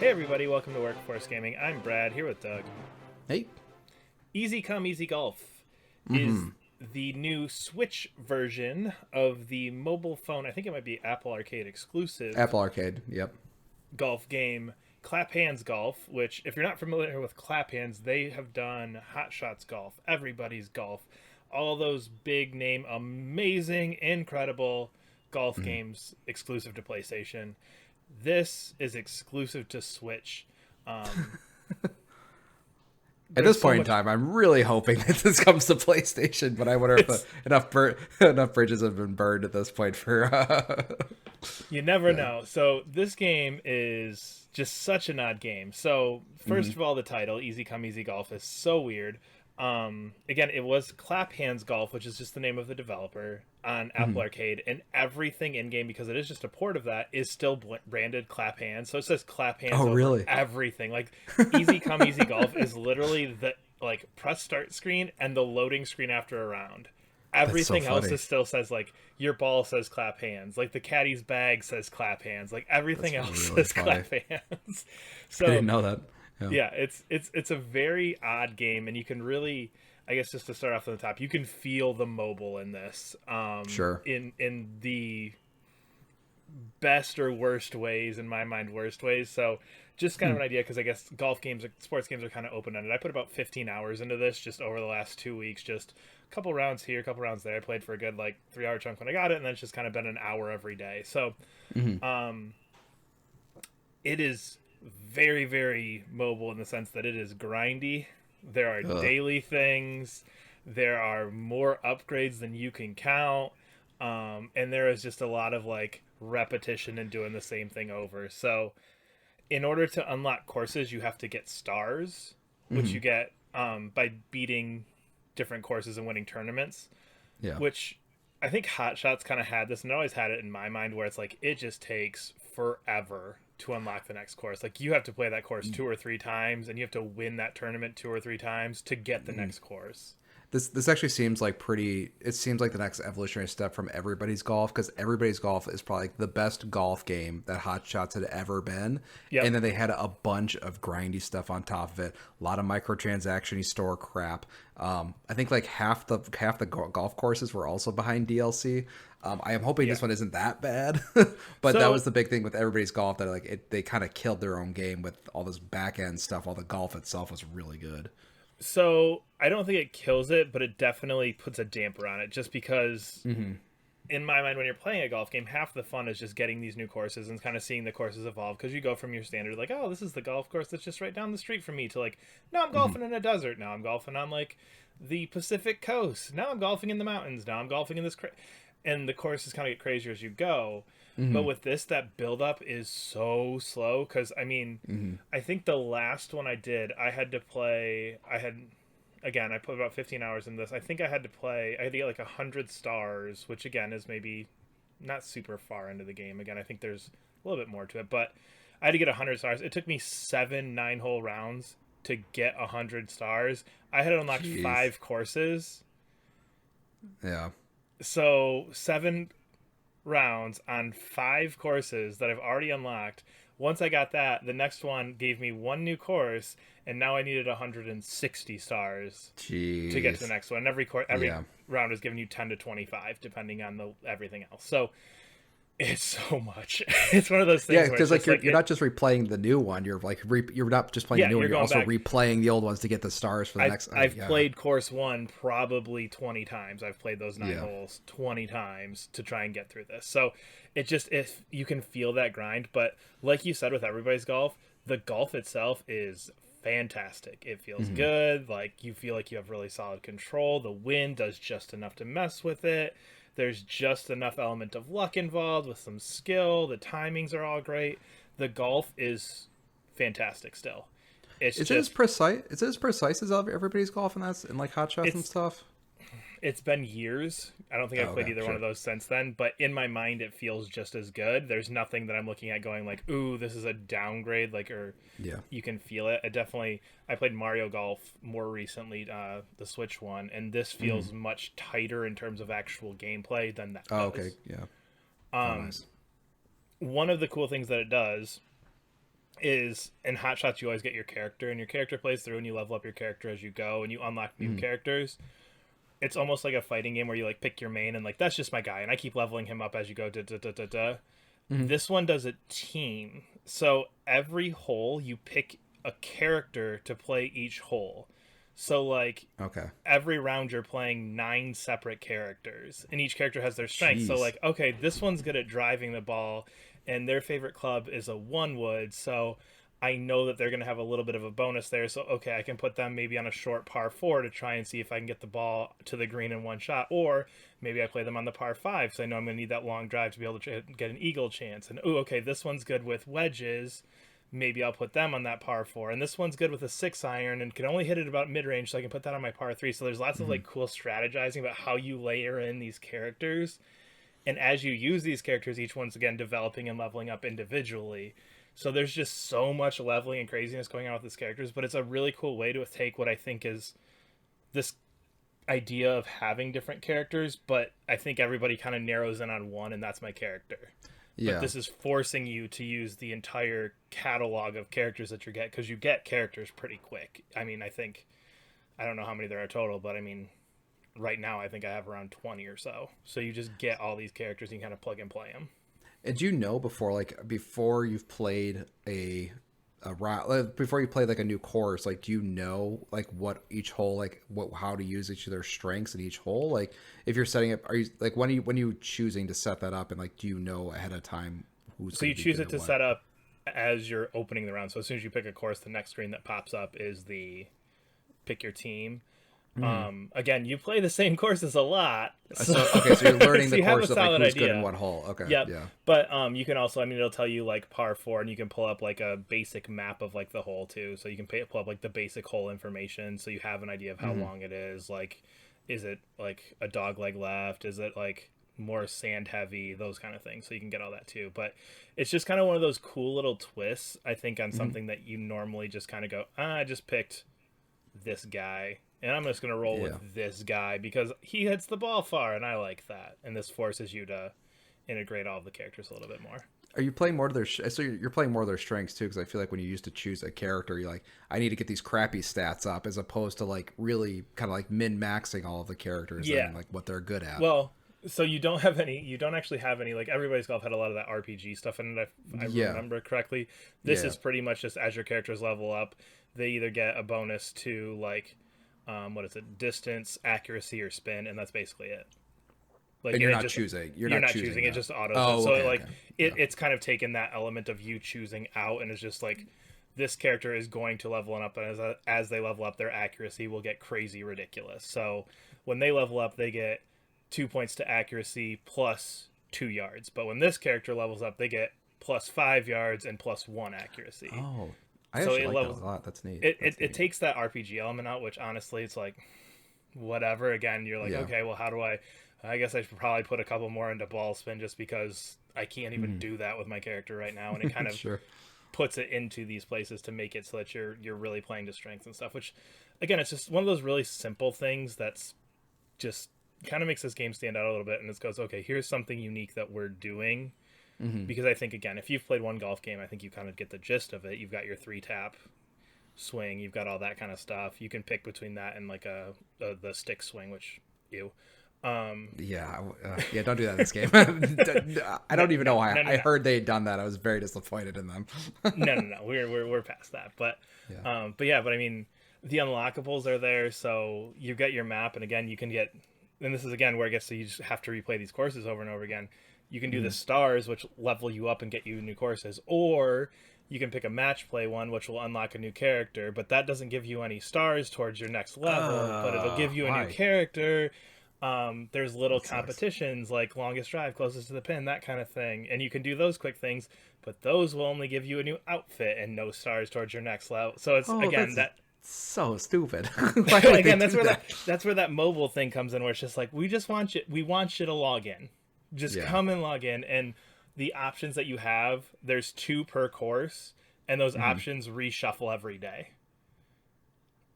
Hey everybody, welcome to Workforce Gaming. I'm Brad, here with Doug. Hey. Easy Come Easy Golf is Mm-hmm. the new Switch version of the mobile phone, I think it might be Apple Arcade exclusive Apple Arcade. Yep. golf game, Clap Hanz Golf, which, if you're not familiar with Clap Hanz, they have done Hot Shots Golf, Everybody's Golf, all those big name, amazing, incredible golf Mm-hmm. games exclusive to PlayStation. This is exclusive to Switch. Um, At there's this so point in much. time, I'm really hoping that this comes to PlayStation, but I wonder if It's enough bridges have been burned at this point for. You never Yeah. know. So this game is just such an odd game. So Mm-hmm. first of all, the title "Easy Come Easy Golf" is so weird. Again, it was Clap Hanz Golf, which is just the name of the developer on Apple Mm-hmm. Arcade, and everything in game, because it is just a port of that, is still branded Clap Hanz. So it says Clap Hanz Oh, over really? everything. Like Easy Come Easy Golf is literally the like press start screen and the loading screen after a round. That's so Everything else funny. is still says like your ball says Clap Hanz, like the caddy's bag says Clap Hanz, like everything That's else really says funny. Clap Hanz. I So didn't know that. Yeah. yeah, it's a very odd game, and you can really, I guess, just to start off on the top, you can feel the mobile in this, Sure. in the best or worst ways, in my mind, worst ways. So just kind of Hmm. an idea, because I guess golf games, sports games are kind of open ended. I put about 15 hours into this just over the last 2 weeks, just a couple rounds here, a couple rounds there. I played for a good like 3 hour chunk when I got it, and then it's just kind of been an hour every day. So Mm-hmm. um, it is very, very mobile in the sense that it is grindy. There are Ugh. daily things. There are more upgrades than you can count. And there is just a lot of like repetition and doing the same thing over. So, in order to unlock courses, you have to get stars, which Mm-hmm. you get by beating different courses and winning tournaments. Yeah. Which I think Hot Shots kind of had this, and I always had it in my mind where it's like it just takes forever to unlock the next course. Like you have to play that course 2 or 3 times, and you have to win that tournament 2 or 3 times to get the next course. This actually seems like pretty. It seems like the next evolutionary step from Everybody's Golf, because Everybody's Golf is probably like the best golf game that Hot Shots had ever been. Yep. And then they had a bunch of grindy stuff on top of it, a lot of microtransaction store crap. I think like half the golf courses were also behind DLC. I am hoping Yeah. this one isn't that bad, but that was So the big thing with Everybody's Golf, that like they kind of killed their own game with all this back end stuff. While the golf itself was really good. so I don't think it kills it, but it definitely puts a damper on it just because Mm-hmm. in my mind, when you're playing a golf game, half the fun is just getting these new courses and kind of seeing the courses evolve, because you go from your standard like, oh, this is the golf course that's just right down the street from me, to like, now I'm Mm-hmm. golfing in a desert, now I'm golfing on like the Pacific coast, now I'm golfing in the mountains, now I'm golfing in this and the courses kind of get crazier as you go. But Mm-hmm. with this, that build up is so slow, because I mean, Mm-hmm. I think the last one I did, I had to play, I had, again, I put about 15 hours in this. I think I had to get like 100 stars, which again is maybe not super far into the game. Again, I think there's a little bit more to it, but I had to get 100 stars. It took me 7 9 hole rounds to get 100 stars. I had unlocked Jeez. 5 courses, Yeah. so 7 rounds on 5 courses that I've already unlocked. Once I got that, the next one gave me one new course, and now I needed 160 stars to get to the Jeez. next one. Every Yeah. round is giving you 10 to 25 depending on the everything else. So it's so much. It's one of those Yeah, things where it's because like just like you're not just replaying the new one. You're like you're not just playing the yeah, new one. you're You're going also back. replaying the old ones to get the stars for the I've next. I've Yeah. played course 1 probably 20 times. I've played those 9 Yeah. holes 20 times to try and get through this. So it just, if you can feel that grind, but like you said with Everybody's Golf, the golf itself is fantastic. It feels Hmm. good. Like you feel like you have really solid control. The wind does just enough to mess with it. There's just enough element of luck involved with some skill. The timings are all great. The golf is fantastic still. It's Is it as just precise? Is it as precise as Everybody's Golf and that's in like hot shots and it's stuff? it's been years. I don't think Oh, I've played okay, either one of sure. those since then, but in my mind it feels just as good. There's nothing that I'm looking at going like, "Ooh, this is a downgrade," like, or Yeah. you can feel it. I played Mario Golf more recently, the Switch one, and this Hmm. feels much tighter in terms of actual gameplay than that Oh, okay. does. Yeah. Oh, Um nice. One of the cool things that it does is in Hot Shots you always get your character, and your character plays through, and you level up your character as you go, and you unlock new characters. It's almost like a fighting game where you like pick your main and like that's just my guy, and I keep leveling him up as you go. This one does a team, so every hole you pick a character to play each hole. So like every round you're playing 9 separate characters, and each character has their strengths. So like, okay, this one's good at driving the ball, and their favorite club is a 1-wood, so I know that they're going to have a little bit of a bonus there. So, okay, I can put them maybe on a short par 4 to try and see if I can get the ball to the green in one shot. Or maybe I play them on the par 5, so I know I'm going to need that long drive to be able to get an eagle chance. And, okay, this one's good with wedges. Maybe I'll put them on that par 4. And this one's good with a 6-iron and can only hit it about mid-range, so I can put that on my par 3. So there's lots of, like, cool strategizing about how you layer in these characters. And as you use these characters, each one's, again, developing and leveling up individually. So there's just so much leveling and craziness going on with these characters, but it's a really cool way to take what I think is this idea of having different characters, but I think everybody kind of narrows in on one, and that's my character. Yeah. But this is forcing you to use the entire catalog of characters that you get, because you get characters pretty quick. I mean, I don't know how many there are total, but I mean, right now I think I have around 20 or so. So you just get all these characters and you kind of plug and play them. And do you know before you've played before you play like a new course, like do you know like what each hole, like how to use each of their strengths in each hole? Like if you're setting up, are you like when are you choosing to set that up, and like do you know ahead of time who's? So you choose it to set up as you're opening the round. So as soon as you pick a course, the next screen that pops up is the pick your team. Again, you play the same courses a lot. So you're learning so the course of like who's idea. good in what hole. Okay. Yep. Yeah. But you can also, I mean, it'll tell you like par 4, and you can pull up like a basic map of like the hole too. So you can pull up like the basic hole information, so you have an idea of how long it is. Like, is it like a dog leg left? Is it like more sand heavy? Those kind of things. So you can get all that too. But it's just kind of one of those cool little twists, I think, on something that you normally just kind of go, I just picked this guy, and I'm just going to roll with this guy because he hits the ball far, and I like that. And this forces you to integrate all of the characters a little bit more. Are you playing more to their... So you're playing more of their strengths, too, because I feel like when you used to choose a character, you're like, I need to get these crappy stats up, as opposed to, like, really kind of, like, min-maxing all all of the characters and, like, what they're good at. Well, so you don't actually have any... Like, Everybody's Golf had a lot of that RPG stuff in it, if I remember correctly. This is pretty much just as your characters level up, they either get a bonus to, like... distance, accuracy, or spin, and that's basically it. Like, and you're not choosing. You're not choosing. It just autos. It's kind of taken that element of you choosing out, and it's just like this character is going to level up, and as they level up, their accuracy will get crazy ridiculous. So when they level up, they get 2 points to accuracy plus 2 yards. But when this character levels up, they get plus 5 yards and plus 1 accuracy. Oh. I actually like that a lot. That's neat. It takes that RPG element out, which honestly, it's like, whatever. Again, you're like, okay, well, how do I guess I should probably put a couple more into ball spin, just because I can't even do that with my character right now. And it kind of puts it into these places to make it so that you're really playing to strength and stuff, which, again, it's just one of those really simple things that's just kind of makes this game stand out a little bit. And it goes, okay, here's something unique that we're doing. Because I think, again, if you've played one golf game, I think you kind of get the gist of it. You've got your 3-tap swing, you've got all that kind of stuff. You can pick between that and like the stick swing, which don't do that in this game. I don't even know why. I heard they had done that. I was very disappointed in them. No. We're past that. But I mean, the unlockables are there, so you get your map, and again, you can get. And this is again where I guess you just have to replay these courses over and over again. You can do the stars, which level you up and get you new courses, or you can pick a match play one, which will unlock a new character, but that doesn't give you any stars towards your next level, but it'll give you a new character. There's little competitions like longest drive, closest to the pin, that kind of thing, and you can do those quick things, but those will only give you a new outfit and no stars towards your next level. So it's so stupid. Again, that's where that mobile thing comes in, where it's just like, we want you to log in. Just come and log in, and the options that you have, there's 2 per course, and those options reshuffle every day.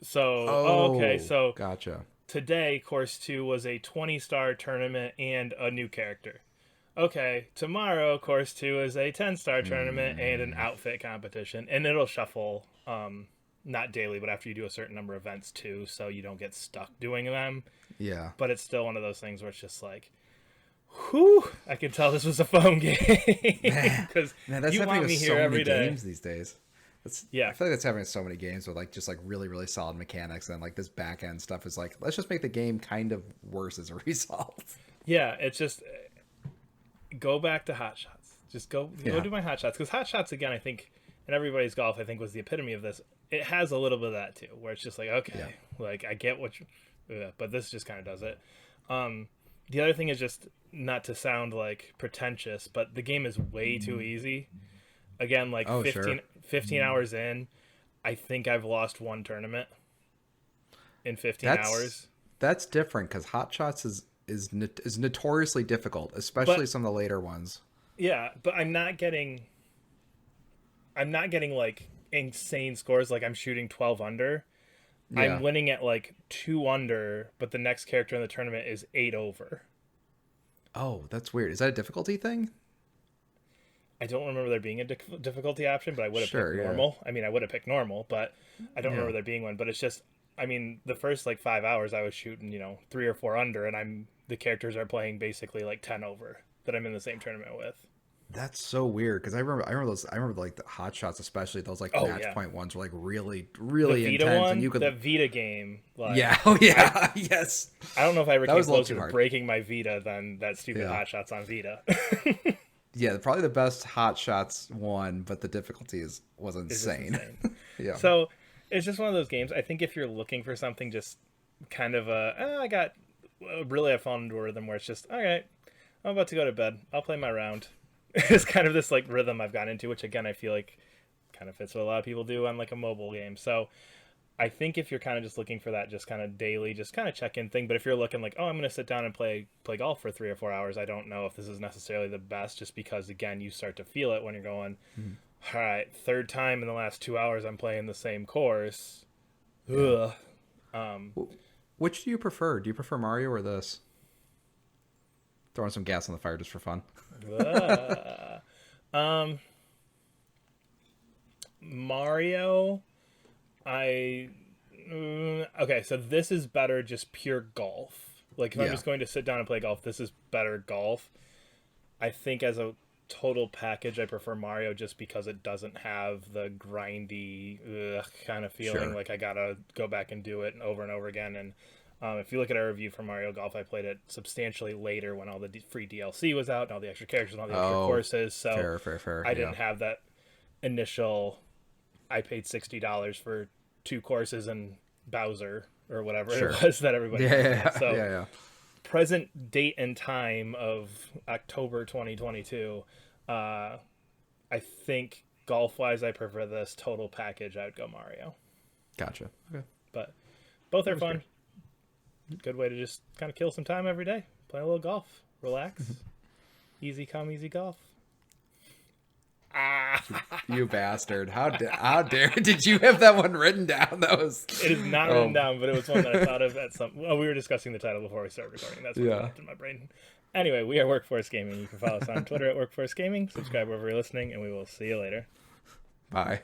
So, so gotcha. Today, course 2 was a 20-star tournament and a new character. okay, tomorrow course 2 is a 10-star tournament and an outfit competition, and it'll shuffle not daily, but after you do a certain number of events too, so you don't get stuck doing them. Yeah. But it's still one of those things where it's just like, whew, I can tell this was a phone game. Because Man, that's you happening want me with here so many every day. games these days. Yeah. I feel like that's happening with so many games with like just like really, really solid mechanics, and like this back end stuff is like, let's just make the game kind of worse as a result. Yeah, it's just go back to Hot Shots. Just go Yeah. do my Hot Shots. Because Hot Shots, again, I think, in Everybody's Golf, I think, was the epitome of this. It has a little bit of that, too, where it's just like, okay, like, I get what you... but this just kind of does it. The other thing is just, not to sound, like, pretentious, but the game is way too easy. Again, like, 15 hours in, I think I've lost one tournament in 15 hours. That's different, because Hot Shots is notoriously difficult, especially some of the later ones. Yeah, but I'm not getting like insane scores, like I'm shooting 12 under. Yeah. I'm winning at like 2 under, but the next character in the tournament is 8 over. Oh, that's weird. Is that a difficulty thing? I don't remember there being a difficulty option, but I would have picked normal. I mean, I would have picked normal, but I don't remember there being one. But it's just, I mean, the first like 5 hours I was shooting, 3 or 4 under, and the characters are playing basically like 10 over that I'm in the same tournament with. That's so weird, because I remember like the Hot Shots, especially those like match point ones were like really, really the Vita intense. One, and you could... the Vita game. Like, yes. I don't know if I ever came closer to breaking my Vita than that stupid Hot Shots on Vita. Yeah, probably the best Hot Shots one, but the difficulty was insane. Yeah. So it's just one of those games. I think if you're looking for something just kind of I've fallen into a rhythm where it's just, all right, I'm about to go to bed. I'll play my round. It's kind of this like rhythm I've gotten into, which again, I feel like kind of fits what a lot of people do on like a mobile game. So I think if you're kind of just looking for that just kind of daily, just kind of check-in thing, but if you're looking like, oh, I'm going to sit down and play golf for 3 or 4 hours, I don't know if this is necessarily the best, just because, again, you start to feel it when you're going, all right, 3rd time in the last 2 hours I'm playing the same course. Ugh. Which do you prefer? Do you prefer Mario or this? Throwing some gas on the fire just for fun. Mario... okay, so this is better just pure golf. Like, if I'm just going to sit down and play golf, this is better golf. I think as a total package, I prefer Mario just because it doesn't have the grindy kind of feeling. Like, I gotta go back and do it over and over again. And if you look at our review for Mario Golf, I played it substantially later when all the free DLC was out and all the extra characters and all the extra courses. So fair. I didn't have that initial... I paid $60 for 2 courses and Bowser or whatever it was that everybody So present date and time of October 2022, I think golf-wise I prefer this. Total package, I would go Mario. Gotcha. Okay. But both are fun. Good way to just kind of kill some time every day. Play a little golf. Relax. Easy come, easy golf. You bastard. How dare did you have that one written down? It is not written down, but it was one that I thought of at some... Well, we were discussing the title before we started recording. That's what popped in my brain. Anyway, we are Workforce Gaming. You can follow us on Twitter at Workforce Gaming. Subscribe wherever you're listening, and we will see you later. Bye.